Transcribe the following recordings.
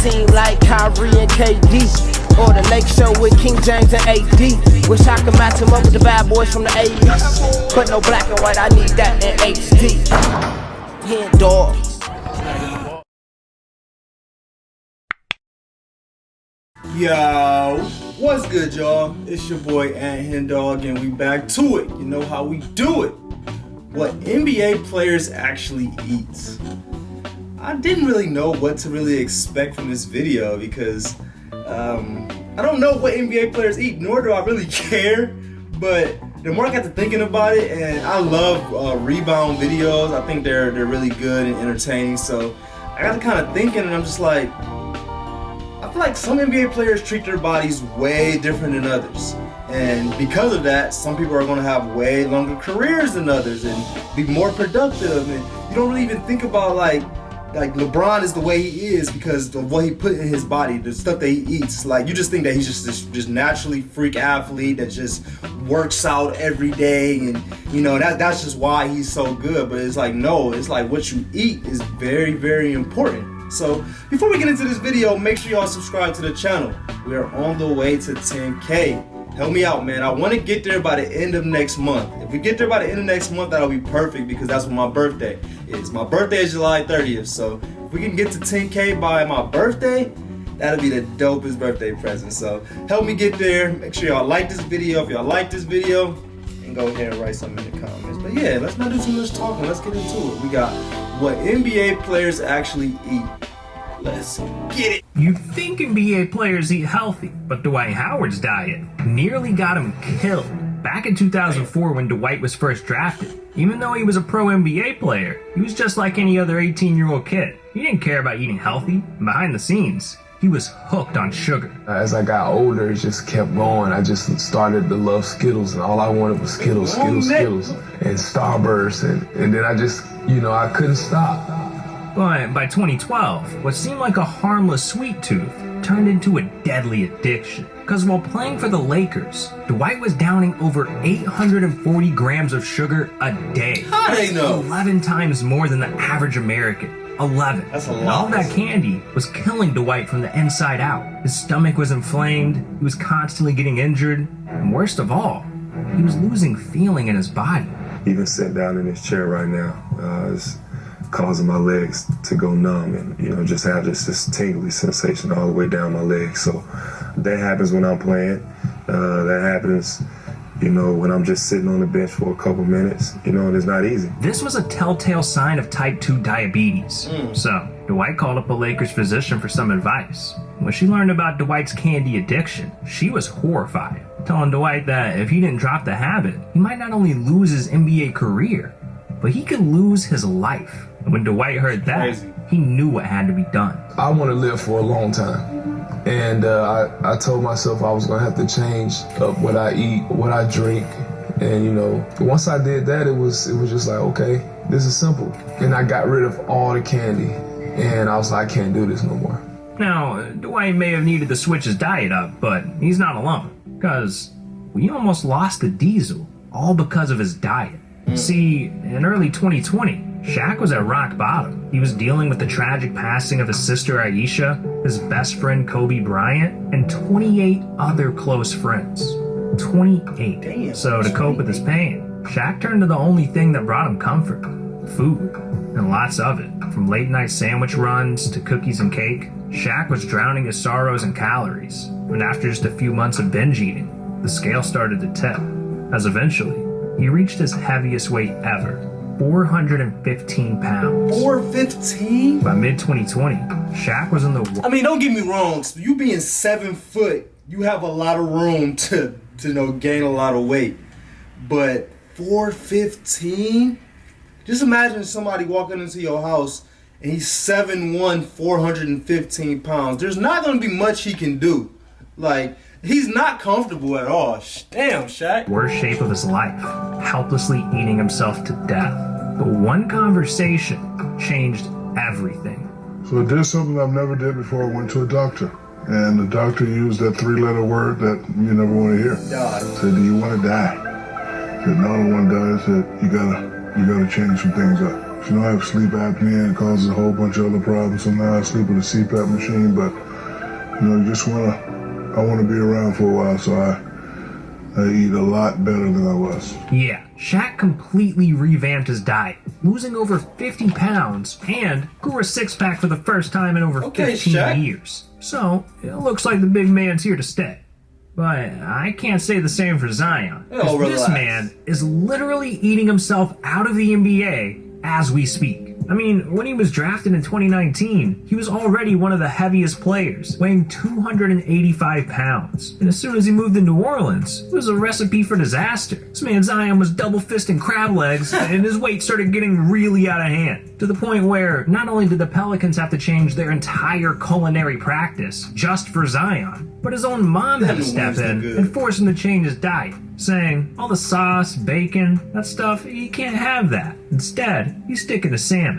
team like Kyrie and KD. Or the Lake Show with King James and AD. Wish I could match him up with the bad boys from the 80s. But no black and white, I need that in HD. HenDawgz. Yo, what's good, y'all? It's your boy HenDawgz, and we back to it. You know how we do it. What NBA players actually eat. I didn't really know what to really expect from this video because I don't know what NBA players eat, nor do I really care. But the more I got to thinking about it, and I love rebound videos. I think they're really good and entertaining. So I got to kind of thinking, and I'm just like, I feel like some NBA players treat their bodies way different than others. And because of that, some people are going to have way longer careers than others and be more productive. And you don't really even think about like LeBron is the way he is because of what he put in his body, the stuff that he eats. Like, you just think that he's just naturally freak athlete that just works out every day, and you know that's just why he's so good. But it's like, no, it's like what you eat is very, very important. So before we get into this video, make sure y'all subscribe to the channel. We are on the way to 10K. Help me out, man. I want to get there by the end of next month. If we get there by the end of next month, that'll be perfect because that's when my birthday is. My birthday is July 30th, so if we can get to 10K by my birthday, that'll be the dopest birthday present. So help me get there. Make sure y'all like this video. If y'all like this video, and go ahead and write something in the comments. But yeah, let's not do too much talking. Let's get into it. We got what NBA players actually eat. Let's get it. You'd think NBA players eat healthy, but Dwight Howard's diet nearly got him killed. Back in 2004 when Dwight was first drafted, even though he was a pro NBA player, he was just like any other 18-year-old kid. He didn't care about eating healthy, and behind the scenes, he was hooked on sugar. As I got older, it just kept going. I just started to love Skittles, and all I wanted was Skittles, and Starburst, and then I just, I couldn't stop. But by 2012, what seemed like a harmless sweet tooth turned into a deadly addiction. Because while playing for the Lakers, Dwight was downing over 840 grams of sugar a day. How they know? 11 times more than the average American. 11. That's a lot. And all that candy was killing Dwight from the inside out. His stomach was inflamed, he was constantly getting injured, and worst of all, he was losing feeling in his body. Even sitting down in this chair right now, it's causing my legs to go numb and, just have this tingly sensation all the way down my legs. So that happens when I'm playing. That happens, when I'm just sitting on the bench for a couple minutes, and it's not easy. This was a telltale sign of type 2 diabetes. So Dwight called up a Lakers physician for some advice. When she learned about Dwight's candy addiction, she was horrified, telling Dwight that if he didn't drop the habit, he might not only lose his NBA career, but he could lose his life. And when Dwight heard that, he knew what had to be done. I want to live for a long time. And I told myself I was going to have to change up what I eat, what I drink. And, once I did that, it was just like, okay, this is simple. And I got rid of all the candy. And I was like, I can't do this no more. Now, Dwight may have needed to switch his diet up, but he's not alone. Because we almost lost the Diesel, all because of his diet. See, in early 2020, Shaq was at rock bottom. He was dealing with the tragic passing of his sister Aisha, his best friend Kobe Bryant, and 28 other close friends. 28. Damn. So to cope with his pain, Shaq turned to the only thing that brought him comfort: food. And lots of it. From late night sandwich runs to cookies and cake, Shaq was drowning his sorrows in calories. And after just a few months of binge eating, the scale started to tip, as eventually, he reached his heaviest weight ever. 415 pounds. 415? By mid-2020, Shaq was in the... I mean, don't get me wrong. You being 7 foot, you have a lot of room to gain a lot of weight. But 415? Just imagine somebody walking into your house and he's 7'1", 415 pounds. There's not going to be much he can do. Like, he's not comfortable at all. Damn, Shaq. Worst shape of his life, helplessly eating himself to death. But one conversation changed everything. So I did something I've never did before. I went to a doctor. And the doctor used that 3-letter word that you never want to hear. God. Said, do you want to die? I said, no, I don't want to die. I said, you gotta change some things up. You know, I have sleep apnea and it causes a whole bunch of other problems. So now I sleep with a CPAP machine, but you know, I want to be around for a while, so I eat a lot better than I was. Yeah, Shaq completely revamped his diet, losing over 50 pounds and grew a six-pack for the first time in over 15 Shaq. years. So, it looks like the big man's here to stay. But I can't say the same for Zion. 'Cause this man is literally eating himself out of the NBA as we speak. I mean, when he was drafted in 2019, he was already one of the heaviest players, weighing 285 pounds. And as soon as he moved to New Orleans, it was a recipe for disaster. This man Zion was double fisting crab legs, and his weight started getting really out of hand. To the point where not only did the Pelicans have to change their entire culinary practice just for Zion, but his own mom had to step in and force him to change his diet, saying all the sauce, bacon, that stuff, you can't have that. Instead, he's sticking to salmon.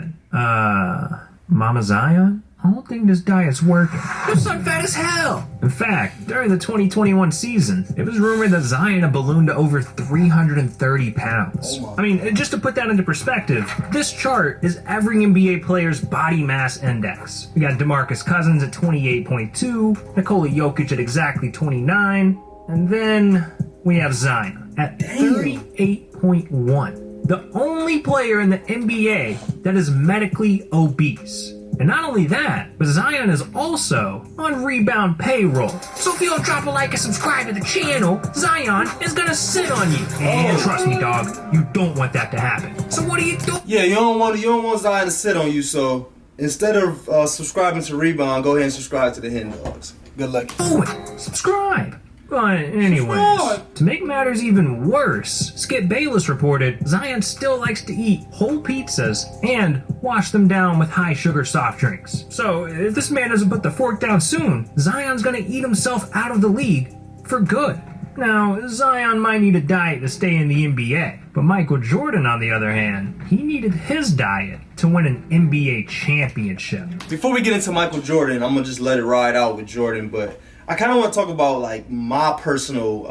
Mama Zion? I don't think this diet's working. Your son fat as hell! In fact, during the 2021 season, it was rumored that Zion had ballooned to over 330 pounds. I mean, just to put that into perspective, this chart is every NBA player's body mass index. We got DeMarcus Cousins at 28.2, Nikola Jokic at exactly 29, and then we have Zion at 38.1. The only player in the NBA that is medically obese. And not only that, but Zion is also on rebound payroll. So if you don't drop a like and subscribe to the channel, Zion is gonna sit on you. And trust me, dog, you don't want that to happen. So what do you do? Yeah, you don't want Zion to sit on you. So instead of subscribing to Rebound, go ahead and subscribe to the HenDawgz. Good luck. Do it. Subscribe. But anyways, to make matters even worse, Skip Bayless reported Zion still likes to eat whole pizzas and wash them down with high sugar soft drinks. So if this man doesn't put the fork down soon, Zion's gonna eat himself out of the league for good. Now, Zion might need a diet to stay in the NBA, but Michael Jordan, on the other hand, he needed his diet to win an NBA championship. Before we get into Michael Jordan, I'm gonna just let it ride out with Jordan, but I kind of want to talk about like my personal,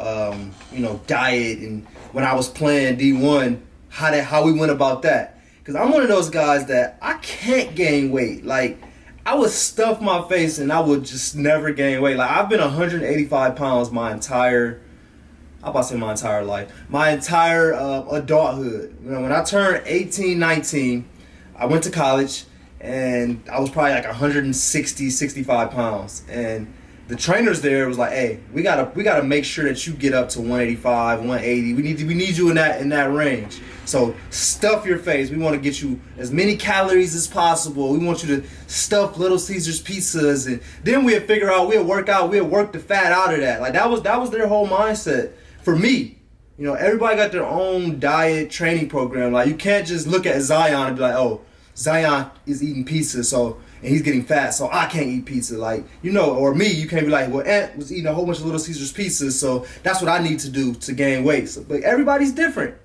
diet and when I was playing D1, how we went about that. Because I'm one of those guys that I can't gain weight. Like I would stuff my face and I would just never gain weight. Like I've been 185 pounds my entire life, my entire adulthood. You know, when I turned 18, 19, I went to college and I was probably like 160, 65 pounds. And the trainers there was like, hey, we gotta make sure that you get up to 185, 180. We need you in that range. So stuff your face. We want to get you as many calories as possible. We want you to stuff Little Caesars pizzas, and then we'll figure out, we'll work the fat out of that. Like that was their whole mindset. For me, you know, everybody got their own diet training program. Like you can't just look at Zion and be like, oh, Zion is eating pizza, and he's getting fat, so I can't eat pizza. Like, you know, or me, you can't be like, well, Ant was eating a whole bunch of Little Caesars pizzas, so that's what I need to do to gain weight. So, but everybody's different.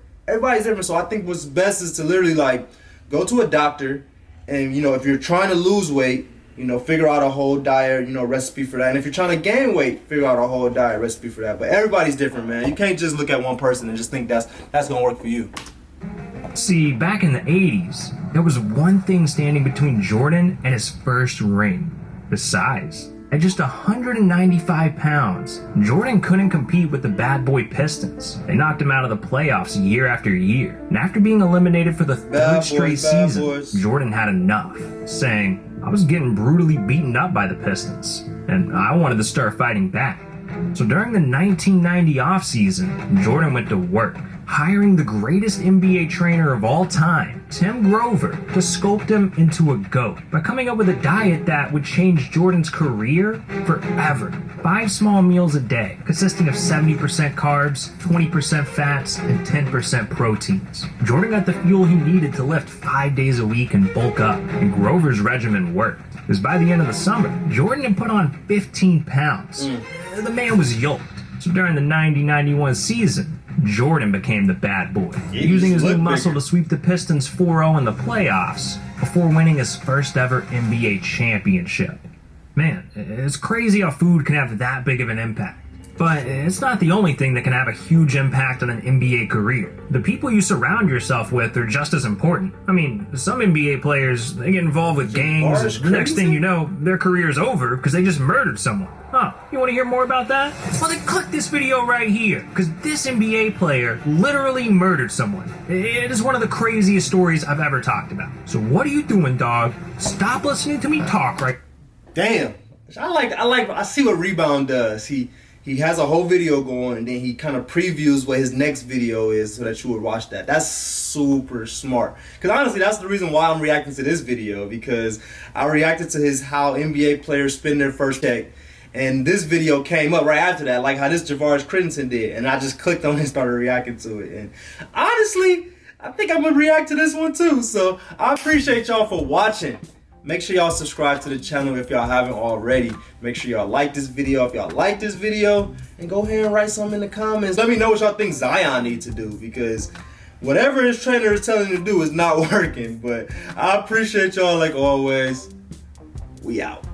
So I think what's best is to literally like go to a doctor, and you know, if you're trying to lose weight, you know, figure out a whole diet, you know, recipe for that. And if you're trying to gain weight, figure out a whole diet recipe for that. But everybody's different, man. You can't just look at one person and just think that's gonna work for you. See, back in the 80s, there was one thing standing between Jordan and his first ring: his size. At just 195 pounds, Jordan couldn't compete with the bad boy Pistons. They knocked him out of the playoffs year after year. And after being eliminated for the third straight season, Jordan had enough, saying, I was getting brutally beaten up by the Pistons, and I wanted to start fighting back. So during the 1990 offseason, Jordan went to work, hiring the greatest NBA trainer of all time, Tim Grover, to sculpt him into a GOAT by coming up with a diet that would change Jordan's career forever. 5 small meals a day, consisting of 70% carbs, 20% fats, and 10% proteins. Jordan got the fuel he needed to lift 5 days a week and bulk up, and Grover's regimen worked. Because by the end of the summer, Jordan had put on 15 pounds. The man was yoked. So during the 90-91 season, Jordan became the bad boy, using his new muscle to sweep the Pistons 4-0 in the playoffs before winning his first ever NBA championship. Man, it's crazy how food can have that big of an impact. But it's not the only thing that can have a huge impact on an NBA career. The people you surround yourself with are just as important. I mean, some NBA players, they get involved with gangs, and the next thing you know, their career's over because they just murdered someone. Huh, you want to hear more about that? Well, then click this video right here, because this NBA player literally murdered someone. It is one of the craziest stories I've ever talked about. So what are you doing, dog? Stop listening to me talk, right? Damn. I see what Rebound does. He has a whole video going, and then he kind of previews what his next video is so that you would watch that. That's super smart. Because honestly, that's the reason why I'm reacting to this video, because I reacted to his how NBA players spend their first check. And this video came up right after that, like how this Javaris Crittenton did. And I just clicked on it and started reacting to it. And honestly, I think I'm going to react to this one too. So I appreciate y'all for watching. Make sure y'all subscribe to the channel if y'all haven't already. Make sure y'all like this video if y'all like this video. And go ahead and write something in the comments. Let me know what y'all think Zion needs to do, because whatever his trainer is telling him to do is not working. But I appreciate y'all like always. We out.